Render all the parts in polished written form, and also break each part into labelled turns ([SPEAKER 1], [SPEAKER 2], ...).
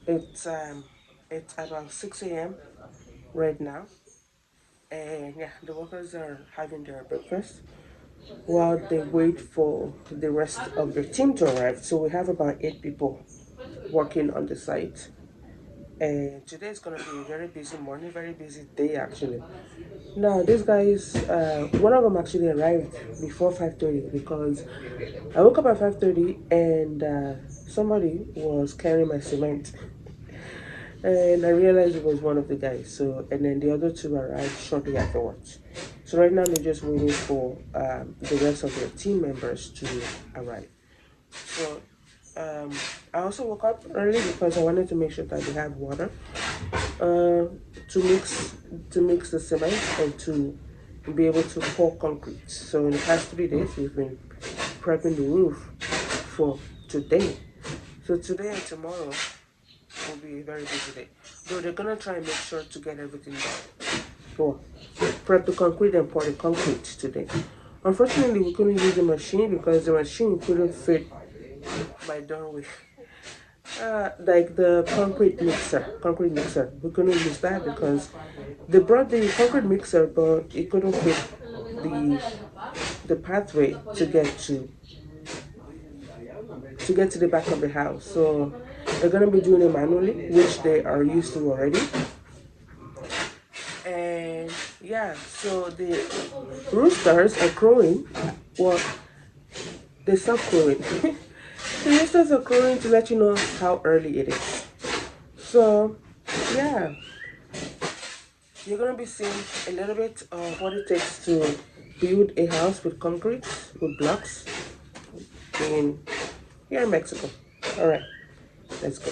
[SPEAKER 1] It's about 6 a.m. right now, and yeah, the workers are having their breakfast while they wait for the rest of their team to arrive. So we have about 8 people working on the site, and today is gonna be a very busy morning, very busy day actually. Now these guys, one of them actually arrived before 5:30 because I woke up at 5:30 and somebody was carrying my cement and I realized it was one of the guys. So, and then the other two arrived shortly afterwards. So right now they're just waiting for the rest of their team members to arrive. So I also woke up early because I wanted to make sure that they have water uh, to mix the cement and to be able to pour concrete. So in the past 3 days we've been prepping the roof for today. So today and tomorrow will be a very busy day. Though they're gonna try and make sure to get everything done. For prep the concrete and pour the concrete today. Unfortunately, we couldn't use the machine because the machine couldn't fit my doorway. Like the concrete mixer. We couldn't use that because they brought the concrete mixer, but it couldn't fit the the pathway to get to the back of the house. So they're gonna be doing it manually, which they are used to already. And yeah, so the roosters are crowing. Well, they stop crowing. The roosters are crowing to let you know how early it is. So yeah, you're gonna be seeing a little bit of what it takes to build a house with concrete, with blocks in here in Mexico. All right, let's go.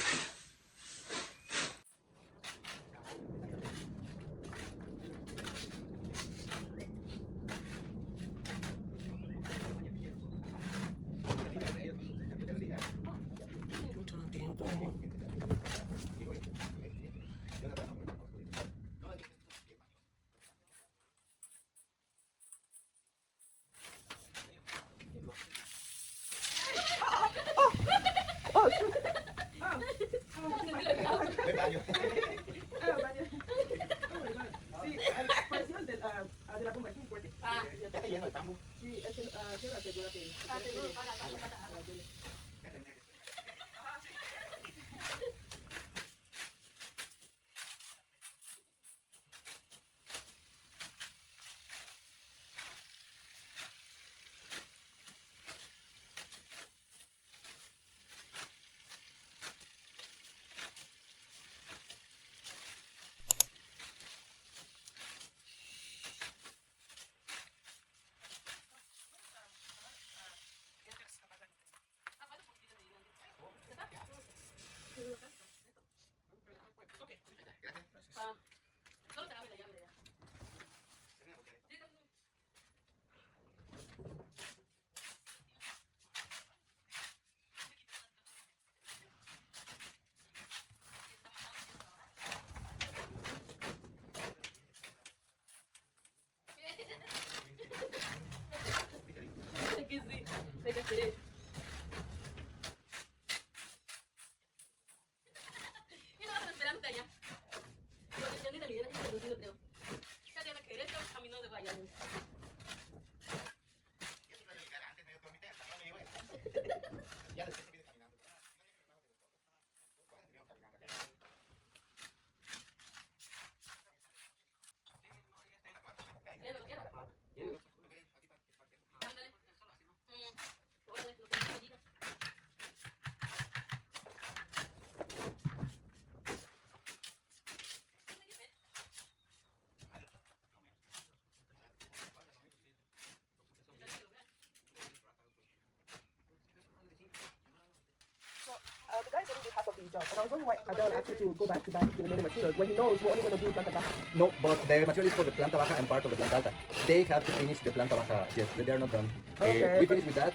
[SPEAKER 1] The guy already did half of the job, but I was wondering why Adele asked you to go back to buy the remaining materials when he knows we're only going to do planta baja.
[SPEAKER 2] No, but the material is for the planta baja and part of the planta alta. They have to finish the planta baja. Yes, they are not done.
[SPEAKER 1] Okay.
[SPEAKER 2] We finish with that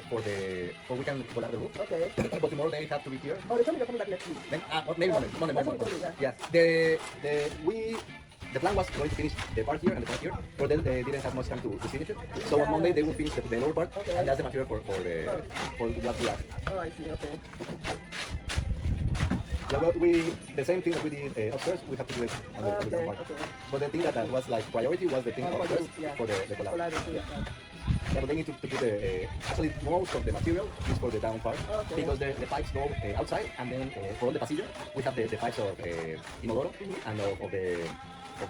[SPEAKER 2] for we can volar the roof.
[SPEAKER 1] Okay.
[SPEAKER 2] But tomorrow they have to be here.
[SPEAKER 1] Oh, they told me they're coming back next week.
[SPEAKER 2] Then, maybe Monday.
[SPEAKER 1] That's what they told me,
[SPEAKER 2] Yes. The plan was going to finish the part here and the part here, but they didn't have much time to finish it. So on Monday they will finish the lower part,
[SPEAKER 1] Okay.
[SPEAKER 2] and that's the material for what we have.
[SPEAKER 1] Oh, I see. Okay.
[SPEAKER 2] Yeah, well, we the same thing that we did upstairs, we have to do it on the ground part.
[SPEAKER 1] Okay.
[SPEAKER 2] But the thing that was like priority was the thing
[SPEAKER 1] For
[SPEAKER 2] upstairs
[SPEAKER 1] yeah.
[SPEAKER 2] for the collab.
[SPEAKER 1] Collateral, yeah.
[SPEAKER 2] Yeah, but they need to put the actually most of the material is for the down part
[SPEAKER 1] Okay.
[SPEAKER 2] because the pipes go outside, and then for all the passenger we have the pipes of inodoro and of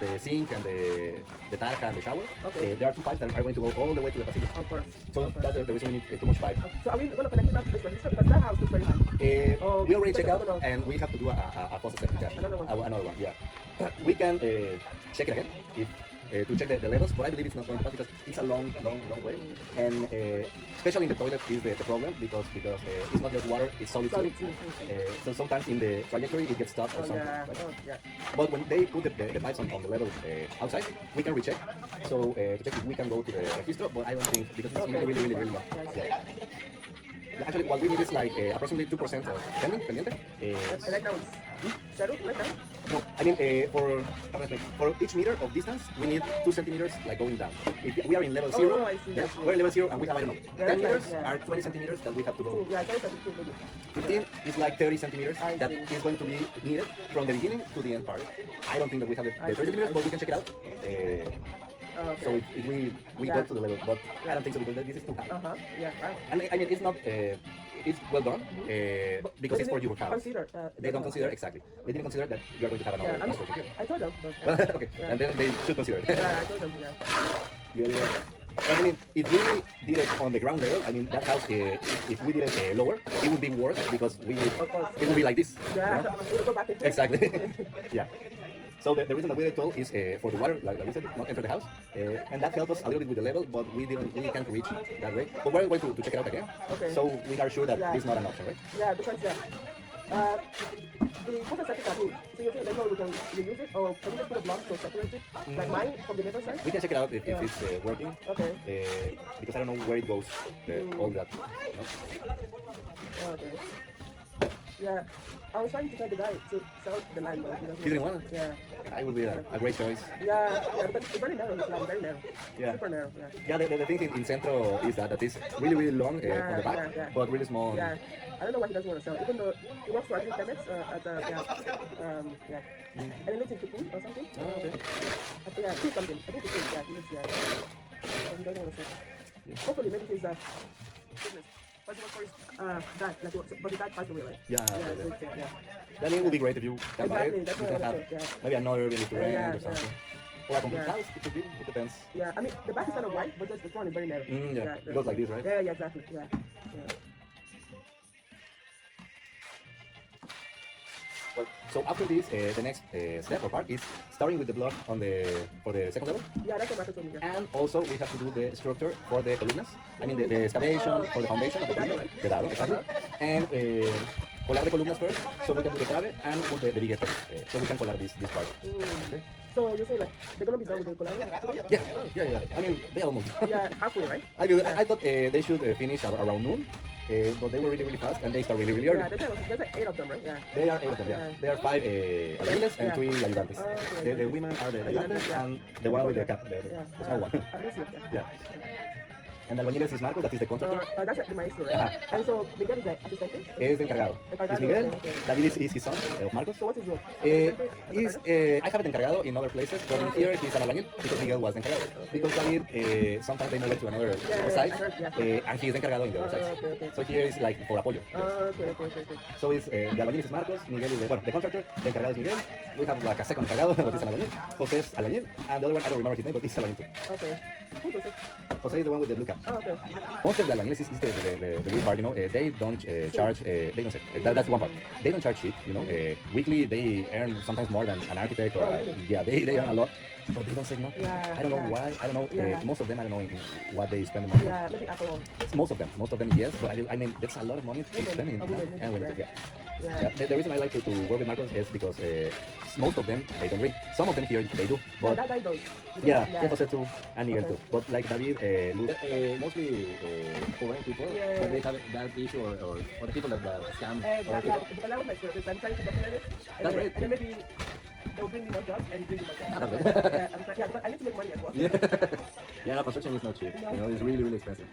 [SPEAKER 2] the sink and the tarja and the shower.
[SPEAKER 1] Okay.
[SPEAKER 2] There are two pipes that are going to go all the way to the passenger.
[SPEAKER 1] Of course.
[SPEAKER 2] So that's the reason we need too much pipe.
[SPEAKER 1] So are we going to connect it up to this register? Because that house is very high.
[SPEAKER 2] We already checked out, and we have to do a faucet certificate.
[SPEAKER 1] Another one.
[SPEAKER 2] Another one, yeah. We can check it again if, to check the levels, but I believe it's not going to pass because it's a long way. And especially in the toilet is the problem because it's not just water, it's solid too. So sometimes in the trajectory it gets stuck or something.
[SPEAKER 1] Yeah.
[SPEAKER 2] Right?
[SPEAKER 1] Oh, yeah.
[SPEAKER 2] But when they put the pipes on the level outside, we can recheck. So to check if we can go to the registro, but I don't think because it's really long. Yeah. Actually, what we need is like approximately 2% of pendiente.
[SPEAKER 1] Right now it's zero right now?
[SPEAKER 2] No, I mean for each meter of distance, we need 2 centimeters like going down. If we are in level 0,
[SPEAKER 1] I see, I see.
[SPEAKER 2] we're in level 0 and we have, I don't know,
[SPEAKER 1] Yeah,
[SPEAKER 2] 10
[SPEAKER 1] yeah,
[SPEAKER 2] meters
[SPEAKER 1] yeah.
[SPEAKER 2] are 20 centimeters that we have to go.
[SPEAKER 1] Yeah, I guess I think maybe.
[SPEAKER 2] 15 is like 30 centimeters
[SPEAKER 1] I
[SPEAKER 2] that
[SPEAKER 1] see.
[SPEAKER 2] is going to be needed from the beginning to the end part. I don't think that we have the 30 centimeters, but we can check it out.
[SPEAKER 1] Okay.
[SPEAKER 2] So if we go to the level, but I don't think so because this is too high.
[SPEAKER 1] Yeah. Right.
[SPEAKER 2] And I mean, it's not, it's well done because it's for your house.
[SPEAKER 1] Consider.
[SPEAKER 2] They don't consider, exactly. They didn't consider that you are going to have another
[SPEAKER 1] Yeah, I mean,
[SPEAKER 2] construction.
[SPEAKER 1] I told them. But,
[SPEAKER 2] Okay,
[SPEAKER 1] Yeah.
[SPEAKER 2] and then they should consider it.
[SPEAKER 1] yeah, I told them. Yeah.
[SPEAKER 2] I mean, if we did it on the ground level, I mean, that house, if we did it lower, it would be worse because
[SPEAKER 1] course.
[SPEAKER 2] it would be like this.
[SPEAKER 1] Yeah.
[SPEAKER 2] you know?
[SPEAKER 1] We'll go back into it.
[SPEAKER 2] Exactly. Yeah. So the reason that we did told is for the water, like we said, not enter the house, and that helped us a little bit with the level, but we can't reach that way. But we're going to check it out again.
[SPEAKER 1] Okay.
[SPEAKER 2] So we are sure that
[SPEAKER 1] Yeah.
[SPEAKER 2] this is not an option, right?
[SPEAKER 1] Yeah, because the process second taboo. So you think later we can reuse it, or can we just put a block to separate it, like mine from the neighbor side?
[SPEAKER 2] We can check it out if it's working.
[SPEAKER 1] Okay.
[SPEAKER 2] Because I don't know where it goes, all that. You know?
[SPEAKER 1] Okay. Yeah, I was trying to tell the guy to sell the land, but he doesn't.
[SPEAKER 2] He didn't want it?
[SPEAKER 1] Yeah.
[SPEAKER 2] I would be a great choice.
[SPEAKER 1] Yeah, but it's very narrow, this land, very narrow.
[SPEAKER 2] Yeah.
[SPEAKER 1] Super narrow, yeah.
[SPEAKER 2] Yeah, the thing in Centro is that it's really long on the back,
[SPEAKER 1] yeah.
[SPEAKER 2] but really small.
[SPEAKER 1] Yeah, I don't know why he doesn't want to sell, even though he works for, I think, Chemix at the, yeah. And he lives in Kipun or something.
[SPEAKER 2] Oh, okay.
[SPEAKER 1] Yeah, he's something. I think it's him, yeah, he lives there. So he doesn't want to sell. Hopefully, maybe his business. But he was for his dad, like, but his dad passed away, right?
[SPEAKER 2] Yeah,
[SPEAKER 1] Yeah,
[SPEAKER 2] yeah.
[SPEAKER 1] so it's, yeah.
[SPEAKER 2] Then it would be great if you can buy
[SPEAKER 1] Exactly,
[SPEAKER 2] it.
[SPEAKER 1] that's
[SPEAKER 2] You
[SPEAKER 1] what
[SPEAKER 2] can
[SPEAKER 1] I
[SPEAKER 2] have
[SPEAKER 1] said, yeah.
[SPEAKER 2] maybe another building to rent
[SPEAKER 1] Yeah,
[SPEAKER 2] or something. Or a complete
[SPEAKER 1] Yeah.
[SPEAKER 2] house, it could be. It depends.
[SPEAKER 1] Yeah, I mean, the back is kind of wide, but just the front is very narrow.
[SPEAKER 2] Yeah, it goes like this, right?
[SPEAKER 1] Yeah, exactly, yeah.
[SPEAKER 2] Well, so after this, the next step or part is starting with the block for the second level.
[SPEAKER 1] Yeah, that's what Marco told me. Yeah.
[SPEAKER 2] And also we have to do the structure for the columnas. I mean the excavation for the foundation of the columna, the dado, exactly. And colar the columnas first, so we can do the trave and put the vigas first, so we can colar this part. Okay?
[SPEAKER 1] So you say like they're gonna be done with the collage?
[SPEAKER 2] Yeah. I mean they almost.
[SPEAKER 1] Yeah, halfway, right?
[SPEAKER 2] I thought they should finish around noon, but they were really fast and they start really early.
[SPEAKER 1] Yeah, there's like 8 of them, right? Yeah.
[SPEAKER 2] They are 8 of them, yeah. There are 5 albañiles and 3 ayudantes.
[SPEAKER 1] Okay.
[SPEAKER 2] The women are the ayudantes and the one with the cap, the small one.
[SPEAKER 1] At least,
[SPEAKER 2] Yeah. And the albañiles is Marcos, that is the contractor.
[SPEAKER 1] That's the maestro, right?
[SPEAKER 2] Ajá.
[SPEAKER 1] And so Miguel is the assistant?
[SPEAKER 2] Es encargado. Es Miguel.
[SPEAKER 1] Okay.
[SPEAKER 2] David is his son, of Marcos.
[SPEAKER 1] So what's his role?
[SPEAKER 2] I have it encargado in other places, but in here he's an albañil because Miguel was encargado. Because David, sometimes they move it to another side, and he is encargado in the other side.
[SPEAKER 1] Okay.
[SPEAKER 2] So here is like for apoyo.
[SPEAKER 1] Okay.
[SPEAKER 2] So it's the albañil is Marcos, Miguel is the contractor, the encargado is Miguel. We have like a second encargado, but it's an albañil. Jose is albañil, and the other one I don't remember his name, but he's albañil too.
[SPEAKER 1] Okay. Who's Jose?
[SPEAKER 2] Jose is the one with the blue cap.
[SPEAKER 1] Oh, okay.
[SPEAKER 2] Most of the albañiles is the good part, you know. They don't charge. They don't say that's one part. They don't charge shit, you know. Weekly they earn sometimes more than an architect, or yeah, they earn a lot, but they don't say no.
[SPEAKER 1] Yeah,
[SPEAKER 2] I don't know
[SPEAKER 1] yeah.
[SPEAKER 2] why. I don't know.
[SPEAKER 1] Yeah.
[SPEAKER 2] Most of them, I don't know what they spend the money.
[SPEAKER 1] Yeah, maybe alcohol.
[SPEAKER 2] Most of them, yes. But I mean, that's a lot of money to spend in and women, yeah.
[SPEAKER 1] Yeah.
[SPEAKER 2] The reason I like to work with Marcos is because most of them they don't drink. Some of them here they do, but
[SPEAKER 1] That guy does.
[SPEAKER 2] yeah, Jose too, and Miguel too. But like David,
[SPEAKER 3] Mostly foreign people,
[SPEAKER 1] Yeah.
[SPEAKER 3] but they have that issue, or the people that scam.
[SPEAKER 1] Exactly. Because I was like, I'm trying to document it.
[SPEAKER 2] That's right.
[SPEAKER 1] And then maybe they'll bring me more jobs and bring me more jobs.
[SPEAKER 3] That's
[SPEAKER 1] Yeah, I'm trying, but I need to make money as well.
[SPEAKER 3] Yeah, construction is not cheap. You know, it's really expensive.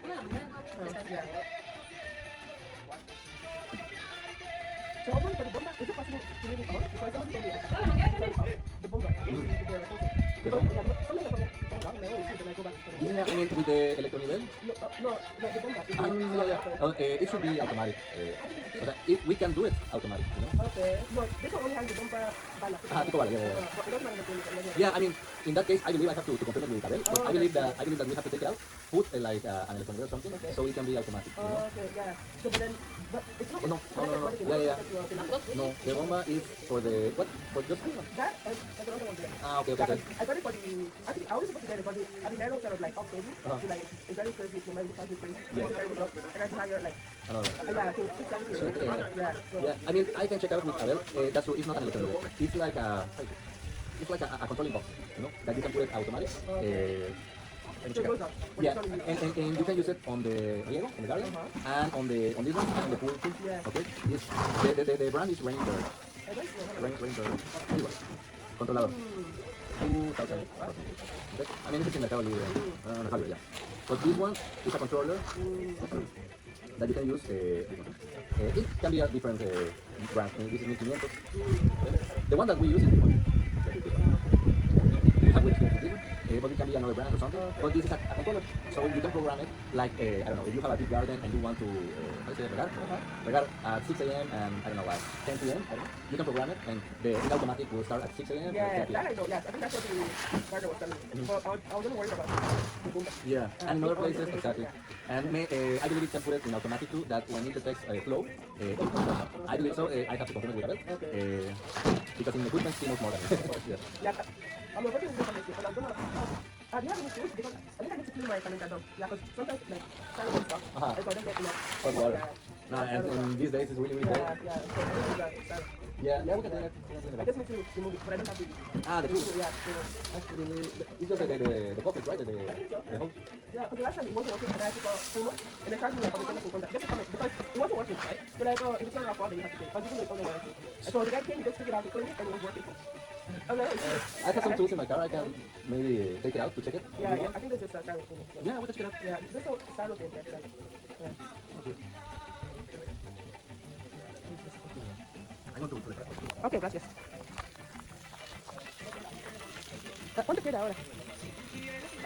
[SPEAKER 1] Yeah. So I wonder, but the bomba, is it possible to really on? Because somebody told me I can't the bomba.
[SPEAKER 3] The
[SPEAKER 1] Because,
[SPEAKER 3] bomb.
[SPEAKER 1] yeah, something like that. I always see when I go back to the
[SPEAKER 3] Yeah, I mean, with the electronivel,
[SPEAKER 1] no, the bomba.
[SPEAKER 3] it should be automatic. So that we can do it automatic, you know.
[SPEAKER 1] Okay, but this one only has the bomba bala.
[SPEAKER 3] Tipo vale, yeah, yeah, yeah.
[SPEAKER 1] But it doesn't have the
[SPEAKER 3] Yeah, I mean, in that case, I believe I have to confirm it with Abel, but I believe that we have to take it out, put like an electronic or something, so it can be automatic. You know?
[SPEAKER 1] Okay, yeah. So, but then, but it's not.
[SPEAKER 3] No, no, no, no. Yeah, yeah, yeah. No, the bomba is for the what? For just
[SPEAKER 1] That, I don't know what it is.
[SPEAKER 3] ah, okay, okay, okay.
[SPEAKER 1] I got it for the, actually, I was supposed to get it, but I mean, I don't sort of like upgrade it to like, it's very crazy, no matter how you play, and I can hire like,
[SPEAKER 3] I don't know.
[SPEAKER 1] yeah, so 670, yeah, so,
[SPEAKER 3] Yeah, I mean, I can check out with Abel. That's true. It's not an electronic. It's like a controlling box, you know, that you can put it automatic. Let me
[SPEAKER 1] so
[SPEAKER 3] check
[SPEAKER 1] it goes
[SPEAKER 3] out.
[SPEAKER 1] up. When
[SPEAKER 3] Yeah,
[SPEAKER 1] it's on the-
[SPEAKER 3] and you can use it on the riego, on the garden, and on this one, on the pool too.
[SPEAKER 1] Yeah.
[SPEAKER 3] Okay, it's, the brand is Rainbird. Rainbird. Anyway, controlador. 2,000. Okay. I mean, it's in Mercado Libre. Yeah. But this one is a controller that you can use. It can be a different brand. This is 1500. The one that we use is this one. We have with this one. But it can be another brand or something. But this is a controller, so you can program it like I don't know. If you have a big garden and you want to how do you say regar at 6 a.m. and I don't know at 10 p.m. I don't know, you can program it and the automatic will start at 6 a.m.
[SPEAKER 1] Yeah,
[SPEAKER 3] and 10
[SPEAKER 1] that
[SPEAKER 3] p.m.
[SPEAKER 1] I know, yes, I think that's what the partner was telling me. But I was only worried about the boom.
[SPEAKER 3] Yeah, and in other places, exactly. And I believe it can put it in automatic too, that when it detects flow, it comes up. I believe so. I have to confirm it with Abel. Because in equipment, he knows more than me. Yes.
[SPEAKER 1] Yeah, I'm working with different issues, but I'm gonna. Do you have any tools? Because I think I need to clean my calendar down. Yeah, because sometimes like salad and stuff,
[SPEAKER 3] Uh-huh.
[SPEAKER 1] and so I don't get enough.
[SPEAKER 3] Hot water. No, and these days it's really, really
[SPEAKER 1] Yeah,
[SPEAKER 3] cold.
[SPEAKER 1] yeah. So I don't do that. Salad.
[SPEAKER 3] Yeah, we can do that. We can do
[SPEAKER 1] I
[SPEAKER 3] that.
[SPEAKER 1] just need to remove it, but I don't have the.
[SPEAKER 3] The tool.
[SPEAKER 1] Yeah, so,
[SPEAKER 3] Actually, it's just the pocket, right? The hole.
[SPEAKER 1] yeah, because the last time it wasn't working, and I had to call Puma, and they charged me like $100 for contact. Just to comment, because it wasn't working, right? So like, if it's not our fault, then you have to pay. Because you can only warranty. And so the guy came, he just figured out the clean it, and it was working. I'm like,
[SPEAKER 3] I have some tools in my car. I can maybe take it out to check it.
[SPEAKER 1] yeah, yeah, I think that's just salad.
[SPEAKER 3] Yeah, we can check it out.
[SPEAKER 1] Yeah, this is salad in there. Yeah.
[SPEAKER 3] I'm going to put it back.
[SPEAKER 1] Ok, gracias. ¿Cuánto queda ahora?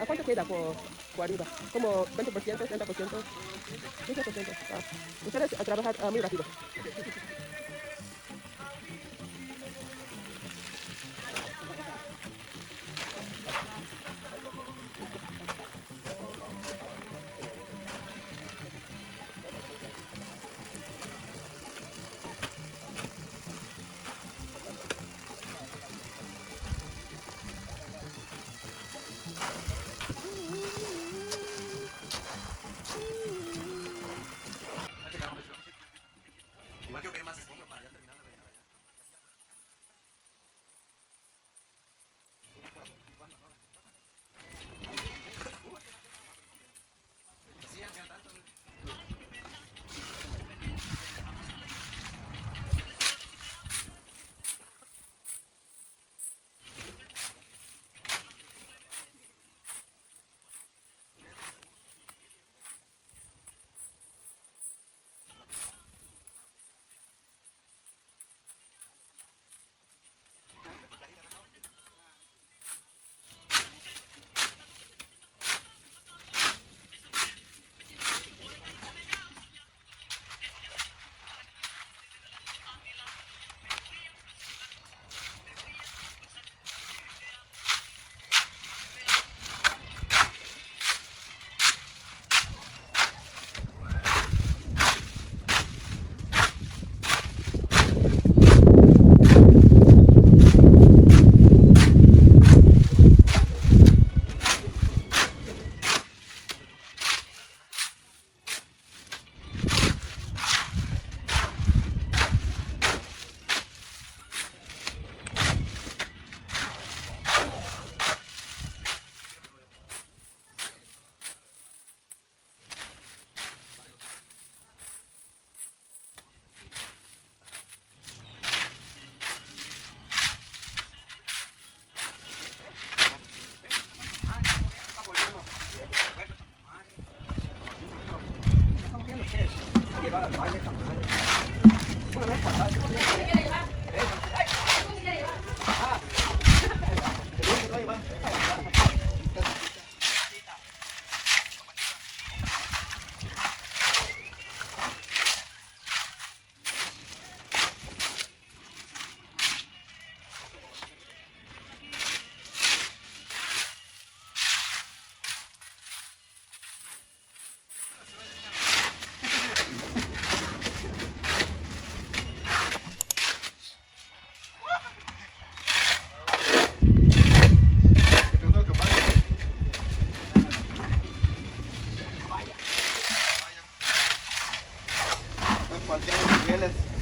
[SPEAKER 1] ¿A cuánto queda por arriba? ¿Como 20%, 30%? 15%. Ustedes trabajan muy rápido.
[SPEAKER 2] Cualquiera de los niveles.